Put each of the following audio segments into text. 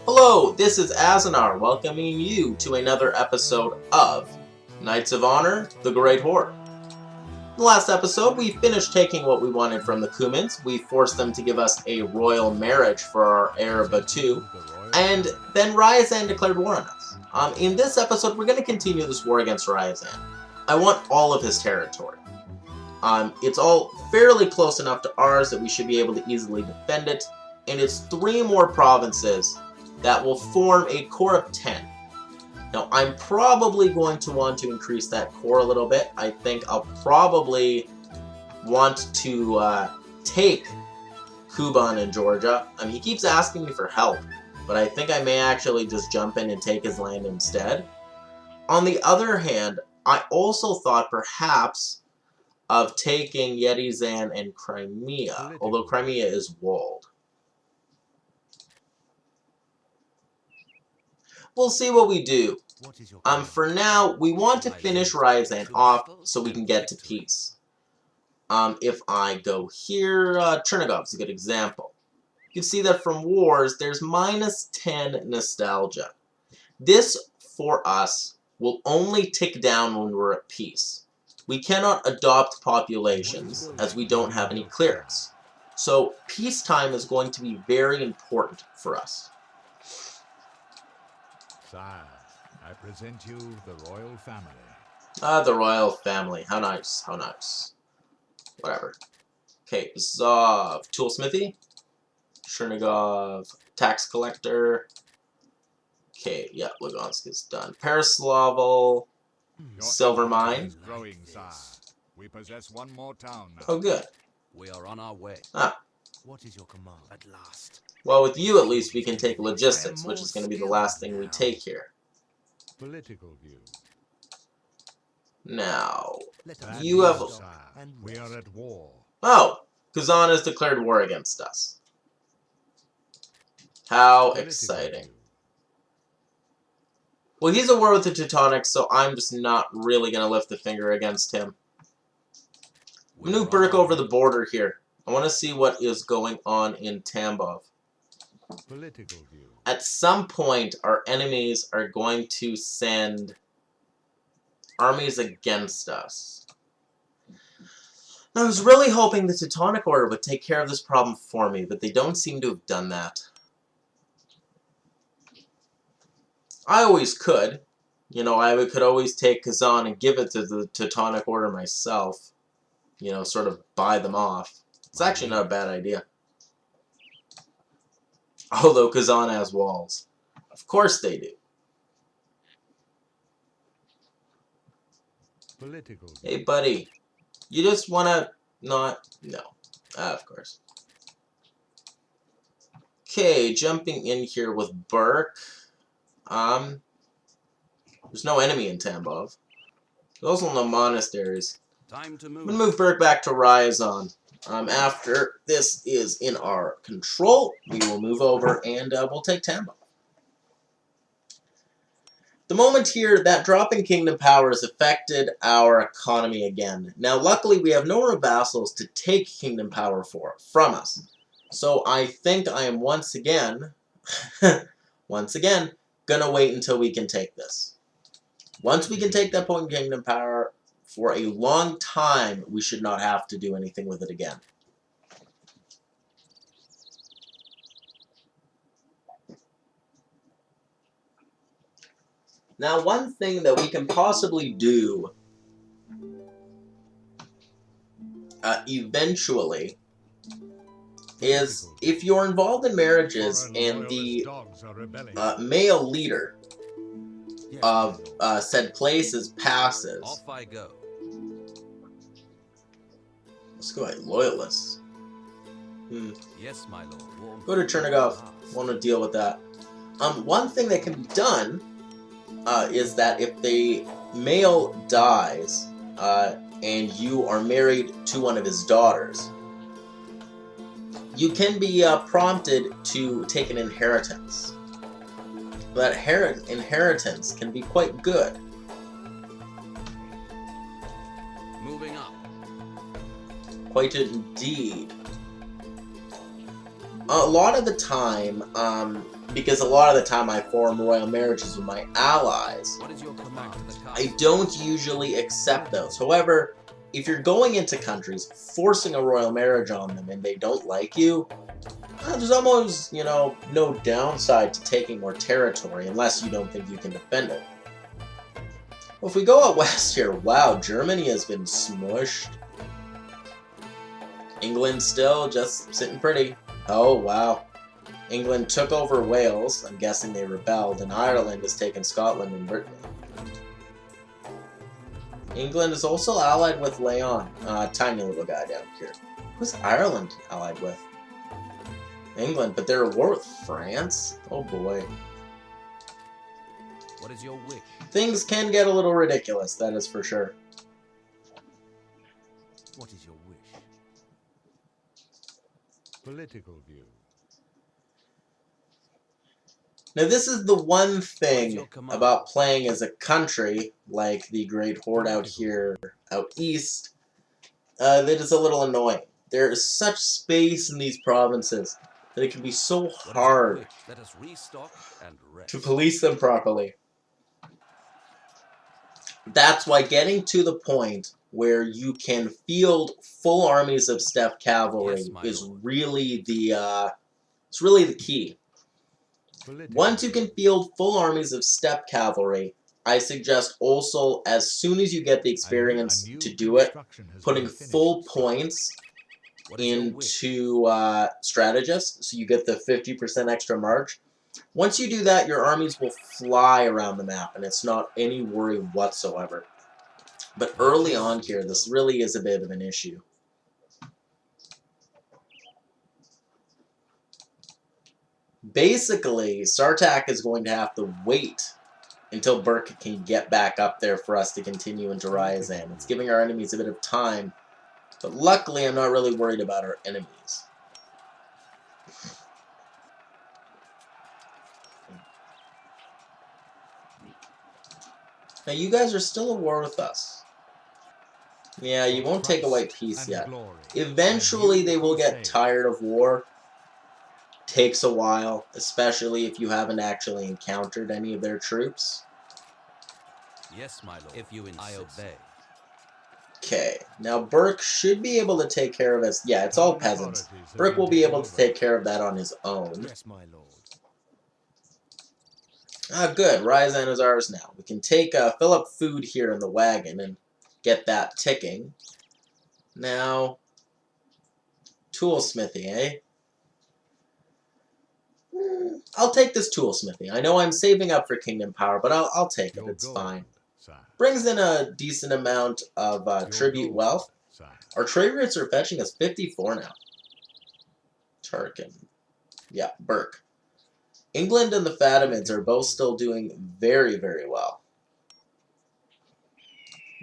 Hello, this is Azanar welcoming you to another episode of Knights of Honor, the Great Horde. In the last episode, we finished taking what we wanted from the Cumans. We forced them to give us a royal marriage for our heir Batu, and then Ryazan declared war on us. In this episode, we're going to continue this war against Ryazan. I want all of his territory. It's all fairly close enough to ours that we should be able to easily defend it, and it's 3 more provinces that will form a core of 10. Now, I'm probably going to want to increase that core a little bit. I think I'll probably want to take Kuban in Georgia. He keeps asking me for help, but I think I may actually just jump in and take his land instead. On the other hand, I also thought perhaps of taking Ryazan and Crimea, although Crimea is walled. We'll see what we do. For now, we want to finish Ryazan off so we can get to peace. If I go here, Chernigov is a good example. You can see that from wars, there's -10 nostalgia. This, for us, will only tick down when we're at peace. We cannot adopt populations as we don't have any clerics. So peacetime is going to be very important for us. Sire, I present you the royal family. The royal family. How nice. How nice. Whatever. Okay, Zov. Toolsmithy. Chernigov. Tax collector. Okay, yeah, Lugansk is done. Pereslovel. Silver mine. Growing, sire. We possess 1 more town now. Oh, good. We are on our way. What is your command at last? Well, with you at least we can take logistics, which is going to be the last thing we take here. Political view. Now, Bad you have... news, sire. We are at war. Oh! Kazan has declared war against us. How Political exciting. view. Well, he's at war with the Teutonics, so I'm just not really going to lift the finger against him. I'm going to move Burke over the border here. I want to see what is going on in Tambov. Political view. At some point, our enemies are going to send armies against us. I was really hoping the Teutonic Order would take care of this problem for me, but they don't seem to have done that. I always could. You know, I could always take Kazan and give it to the Teutonic Order myself. You know, sort of buy them off. It's actually not a bad idea. Although Kazan has walls. Of course they do. Political view. Hey, buddy. You just want to not... No. Of course. Okay, jumping in here with Burke. There's no enemy in Tambov. There's also no monasteries. Time to I'm move. going to move Burke back to Ryazan. After this is in our control, we will move over and we'll take Tambov. The moment here, that drop in kingdom power has affected our economy again. Now, luckily, we have no more vassals to take kingdom power from us. So I think I am once again, gonna wait until we can take this. Once we can take that point in kingdom power, for a long time, we should not have to do anything with it again. Now, one thing that we can possibly do eventually is if you're involved in marriages and the male leader of said places passes. Off I go. Let's go ahead, loyalists. Yes, my lord. Go to Chernigov. Want to deal with that. One thing that can be done is that if the male dies and you are married to one of his daughters, you can be prompted to take an inheritance. That inheritance can be quite good. Moving up. Quite indeed. A lot of the time, because a lot of the time I form royal marriages with my allies, What is your command to the I castle? don't usually accept those. However, if you're going into countries, forcing a royal marriage on them and they don't like you, there's almost, you know, no downside to taking more territory unless you don't think you can defend it. Well, if we go out west here, wow, Germany has been smushed. England still just sitting pretty. Oh, wow. England took over Wales. I'm guessing they rebelled, and Ireland has taken Scotland and Britain. England is also allied with Leon, tiny little guy down here. Who's Ireland allied with? England, but they're at war with France? Oh boy. What is your wish? Things can get a little ridiculous, that is for sure. What is your wish? Political view. Now this is the one thing about playing as a country, like the Great Horde out here, out east, that is a little annoying. There is such space in these provinces that it can be so hard Let us restock and rest. to police them properly. That's why getting to the point where you can field full armies of steppe cavalry Yes, my is lord. really the key. Once you can field full armies of steppe cavalry, I suggest also, as soon as you get the experience to do it, putting full points What is your wish? into strategists, so you get the 50% extra march. Once you do that, your armies will fly around the map, and it's not any worry whatsoever. But early on here, this really is a bit of an issue. Basically, Sartak is going to have to wait until Burke can get back up there for us to continue into Ryazan. It's giving our enemies a bit of time, but luckily I'm not really worried about our enemies. Now you guys are still at war with us. Yeah, you won't take a white peace yet. Eventually they will get tired of war. Takes a while, especially if you haven't actually encountered any of their troops. Yes, my lord. If you insist. I obey. Okay, now Burke should be able to take care of us. Yeah, it's all peasants. Burke will be able to take care of that on his own. Yes, my lord. Ah, good. Ryazan is ours now. We can take fill up food here in the wagon and get that ticking. Now, toolsmithy, eh? I'll take this toolsmithy. I know I'm saving up for Kingdom Power, but I'll take it. It's fine. Brings in a decent amount of tribute wealth. Our trade rates are fetching us 54 now. Tarkin. Yeah, Burke. England and the Fatimids are both still doing very, very well.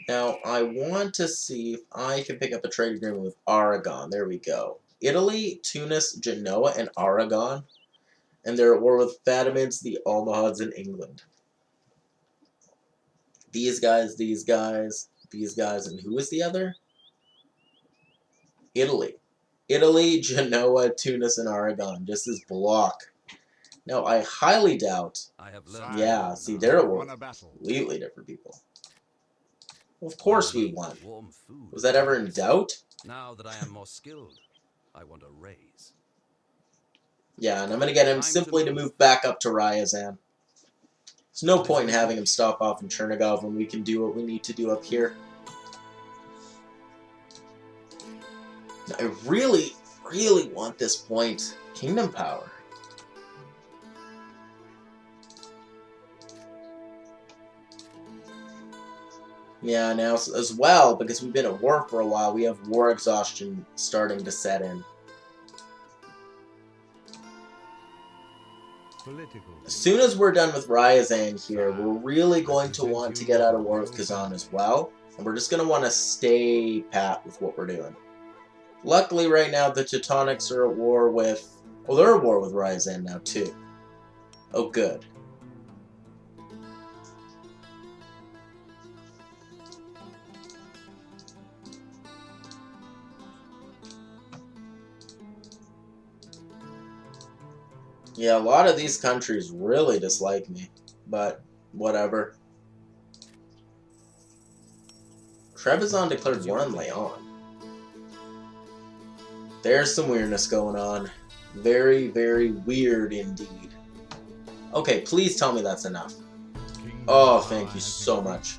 Now, I want to see if I can pick up a trade agreement with Aragon. There we go. Italy, Tunis, Genoa, and Aragon. And they're at war with Fatimids, the Almohads, and England. These guys, these guys, these guys, and who is the other? Italy. Italy, Genoa, Tunis, and Aragon. Just this block. Now, I highly doubt... I have learned. Yeah, see, they're at war with completely different people. Well, of course we won. Warm food. Was that ever in doubt? Now that I am more skilled, I want a raise. Yeah, and I'm going to get him simply to move back up to Ryazan. There's no point in having him stop off in Chernigov when we can do what we need to do up here. I really, really want this point. Kingdom Power. Yeah, now as well, because we've been at war for a while, we have war exhaustion starting to set in. As soon as we're done with Ryazan here, we're really going to want to get out of war with Kazan as well. And we're just going to want to stay pat with what we're doing. Luckily, right now, the Teutonics are at war with... Oh, they're at war with Ryazan now, too. Oh, good. Yeah, a lot of these countries really dislike me, but whatever. Trebizond declared war on Leon. There's some weirdness going on. Very, very weird indeed. Okay, please tell me that's enough. Oh, thank you so much.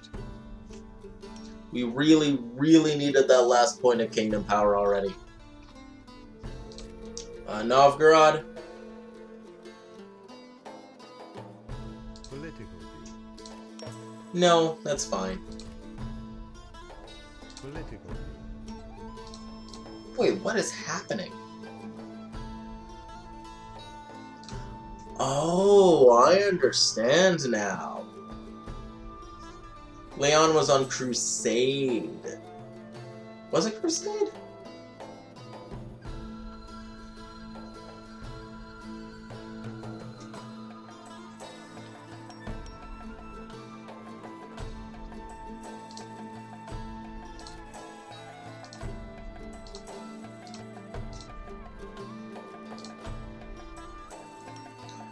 We really, really needed that last point of kingdom power already. Novgorod. Political view. No, that's fine. Political view. Wait, what is happening? Oh, I understand now. Leon was on crusade. Was it crusade?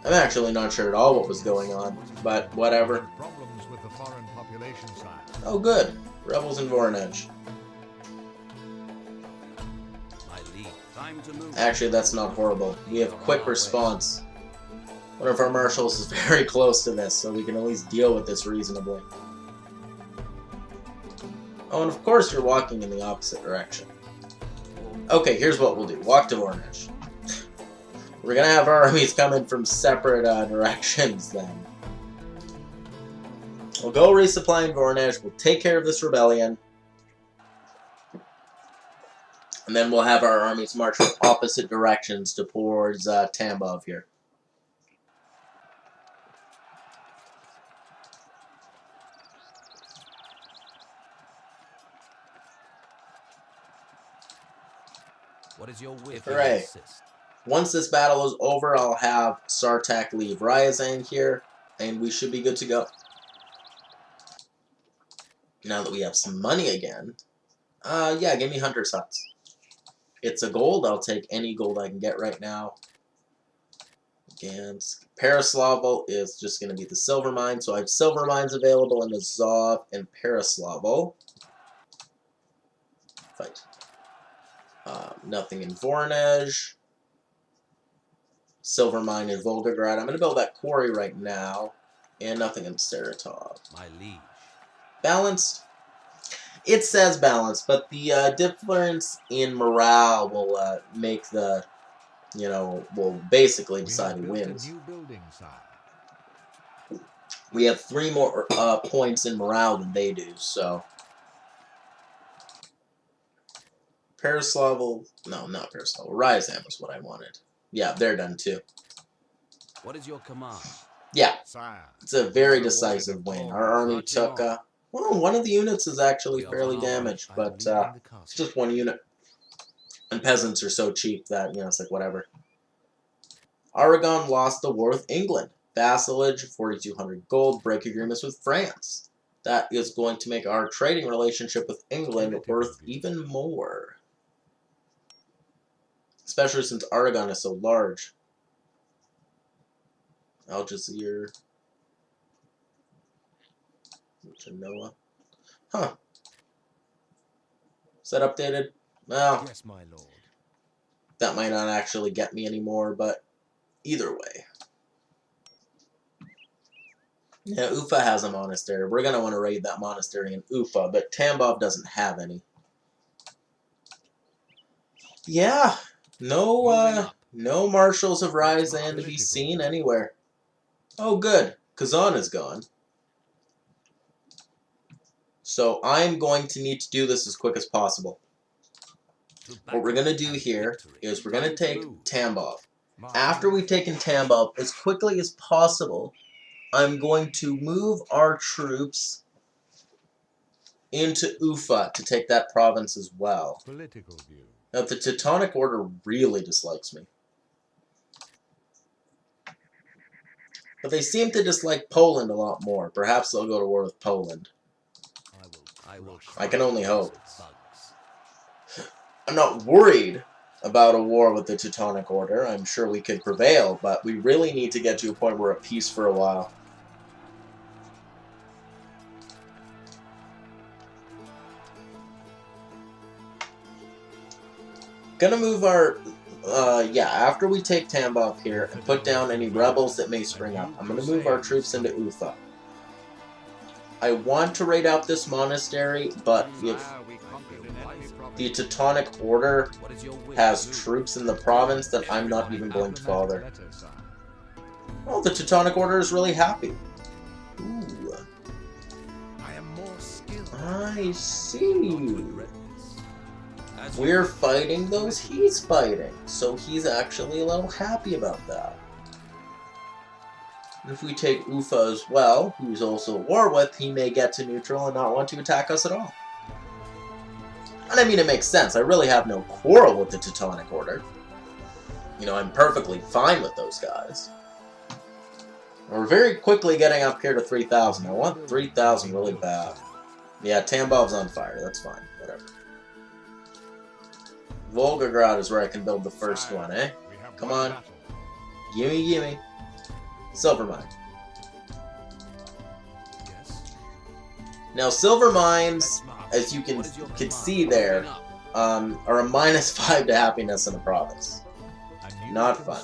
I'm actually not sure at all what was going on, but whatever. Problems with the foreign population side. Oh good, rebels in Voronezh. My lead. Time to move. Actually, that's not horrible. We have quick response. One of our marshals is very close to this, so we can at least deal with this reasonably. Oh, and of course you're walking in the opposite direction. Okay, here's what we'll do. Walk to Voronezh. We're gonna have our armies come in from separate directions then. We'll go resupply in Voronezh, we'll take care of this rebellion, and then we'll have our armies march in opposite directions towards Tambov here. What is your wish? Hooray. Once this battle is over, I'll have Sartak leave Ryazan here, and we should be good to go. Now that we have some money again, yeah, give me Hunter's Huts. It's a gold. I'll take any gold I can get right now. And Pereslavl is just going to be the silver mine, so I have silver mines available in Azov and Pereslavl. Fight. Nothing in Voronezh. Silver mine in Volgograd. I'm going to build that quarry right now. And nothing in Saratov. My liege. Balanced? It says balanced, but the difference in morale will make the, you know, will basically decide who wins. New building side. We have 3 more points in morale than they do, so. Pereslavl, no, not Pereslavl. Ryazan was what I wanted. Yeah, they're done too. What is your command? Yeah, Sire. it's a very decisive win. Our army took, well, one of the units is actually fairly damaged, but it's just 1 unit. And peasants are so cheap that, you know, it's like whatever. Aragon lost the war with England. Vassalage, 4,200 gold, break agreements with France. That is going to make our trading relationship with England worth even more. Especially since Aragon is so large. Algeciras. Genoa. Huh. Is that updated? Well, Yes, my lord. that might not actually get me anymore, but either way. Yeah, Ufa has a monastery. We're going to want to raid that monastery in Ufa, but Tambov doesn't have any. Yeah, no marshals of Ryazan to be seen anywhere. Oh, good. Kazan is gone. So I'm going to need to do this as quick as possible. What we're going to do here is we're going to take Tambov. After we've taken Tambov, as quickly as possible, I'm going to move our troops into Ufa to take that province as well. Political view. Now, the Teutonic Order really dislikes me. But they seem to dislike Poland a lot more. Perhaps they'll go to war with Poland. I can only hope. I'm not worried about a war with the Teutonic Order. I'm sure we could prevail, but we really need to get to a point where we're at peace for a while. Gonna move our, yeah, after we take Tambov here and put down any rebels that may spring up, I'm gonna move our troops into Ufa. I want to raid out this monastery, but if the Teutonic Order has troops in the province, then I'm not even going to bother. Oh, the Teutonic Order is really happy. Ooh. I see. We're fighting those he's fighting, so he's actually a little happy about that. If we take Ufa as well, who's also at war with, he may get to neutral and not want to attack us at all. And I mean, it makes sense. I really have no quarrel with the Teutonic Order. You know, I'm perfectly fine with those guys. We're very quickly getting up here to 3,000. I want 3,000 really bad. Yeah, Tambov's on fire. That's fine. Whatever. Volgograd is where I can build the first one, eh? Come on. Gimme, gimme. Silver mine. Now, silver mines, as you can see there, are a -5 to happiness in the province. Not fun.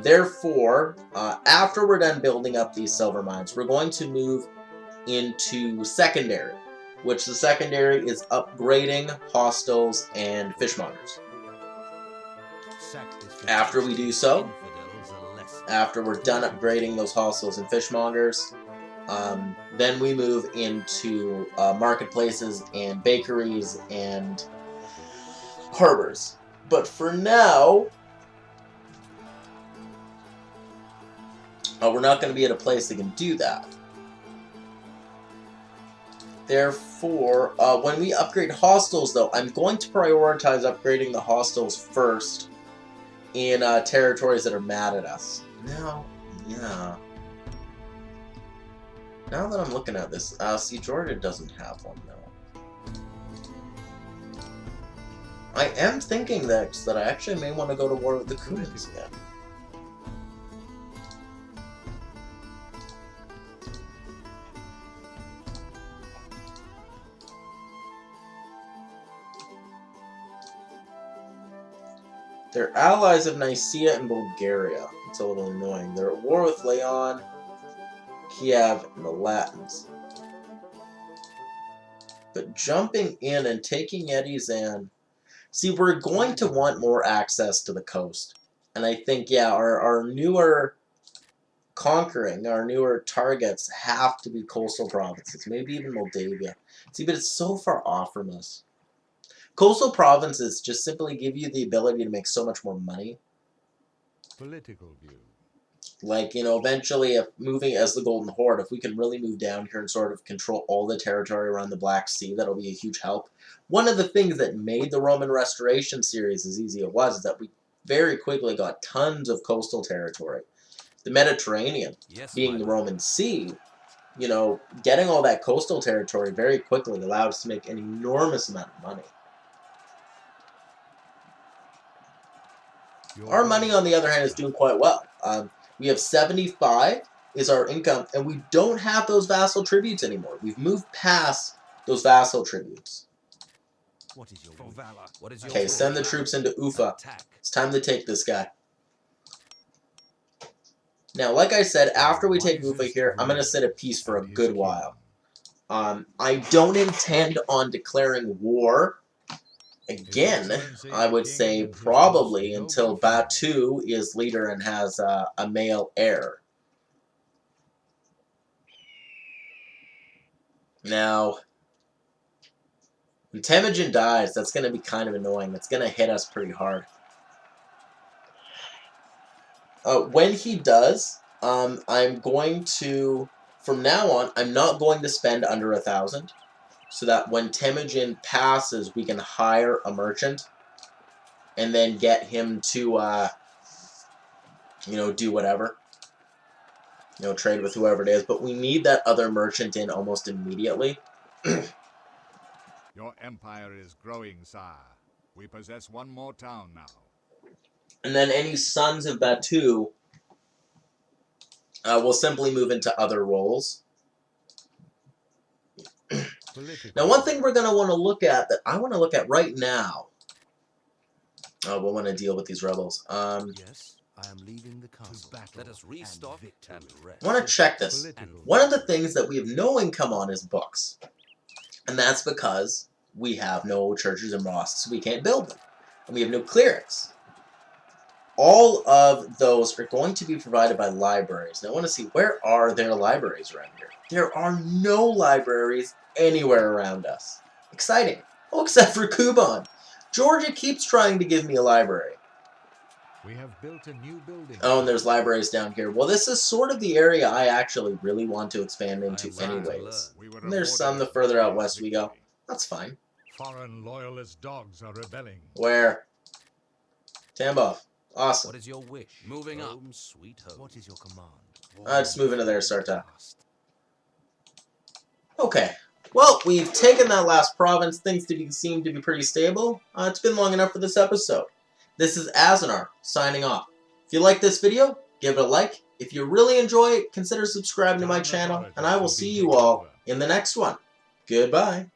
Therefore, after we're done building up these silver mines, we're going to move into secondary, which the secondary is upgrading hostels and fishmongers. After we do so, after we're done upgrading those hostels and fishmongers, then we move into marketplaces and bakeries and harbors. But for now, we're not going to be at a place that can do that. Therefore, when we upgrade hostels, though, I'm going to prioritize upgrading the hostels first in territories that are mad at us. Now, yeah. Now that I'm looking at this, see, Georgia doesn't have one, though. I am thinking that I actually may want to go to war with the Cumans again. They're allies of Nicaea and Bulgaria. It's a little annoying. They're at war with Leon, Kiev, and the Latins. But jumping in and taking Ryazan... See, we're going to want more access to the coast. And I think, yeah, our newer targets have to be coastal provinces. Maybe even Moldavia. See, but it's so far off from us. Coastal provinces just simply give you the ability to make so much more money. Political view. Like, you know, eventually, if moving as the Golden Horde, if we can really move down here and sort of control all the territory around the Black Sea, that'll be a huge help. One of the things that made the Roman Restoration series as easy as it was is that we very quickly got tons of coastal territory. The Mediterranean, being the Roman Sea, you know, getting all that coastal territory very quickly allowed us to make an enormous amount of money. Our money, on the other hand, is doing quite well. We have 75 is our income, and we don't have those vassal tributes anymore. We've moved past those vassal tributes. Okay, send the troops into Ufa. It's time to take this guy. Now, like I said, after we take Ufa here, I'm going to sit at peace for a good while. I don't intend on declaring war again, I would say probably until Batu is leader and has a male heir. Now, when Temujin dies, that's going to be kind of annoying. It's going to hit us pretty hard. When he does, I'm going to, from now on, I'm not going to spend under 1,000. So that when Temujin passes, we can hire a merchant and then get him to, you know, do whatever. You know, trade with whoever it is. But we need that other merchant in almost immediately. Your empire is growing, sire. We possess one more town now. And then any sons of Batu will simply move into other roles. Now, one thing we're going to want to look at, that I want to look at right now. Oh, we'll want to deal with these rebels. Yes, I am leaving the castle. Let us restock and rest. I want to check this. One of the things that we have no income on is books. And that's because we have no churches and mosques. We can't build them. And we have no clerics. All of those are going to be provided by libraries. Now, I want to see, where are there libraries around here? There are no libraries anywhere around us. Exciting. Oh, except for Kuban. Georgia keeps trying to give me a library. We have built a new building. Oh, and there's libraries down here. Well, this is sort of the area I actually really want to expand into anyways. And there's some the further out west we go. That's fine. Foreign loyalist dogs are rebelling. Where? Tambov. Awesome. What is your wish? Moving up. Home, sweet home. What is your command? Just move into there, Sarta. Okay. Well, we've taken that last province. Things seem to be pretty stable. It's been long enough for this episode. This is Azanar, signing off. If you like this video, give it a like. If you really enjoy it, consider subscribing to my channel, and I will see you all in the next one. Goodbye.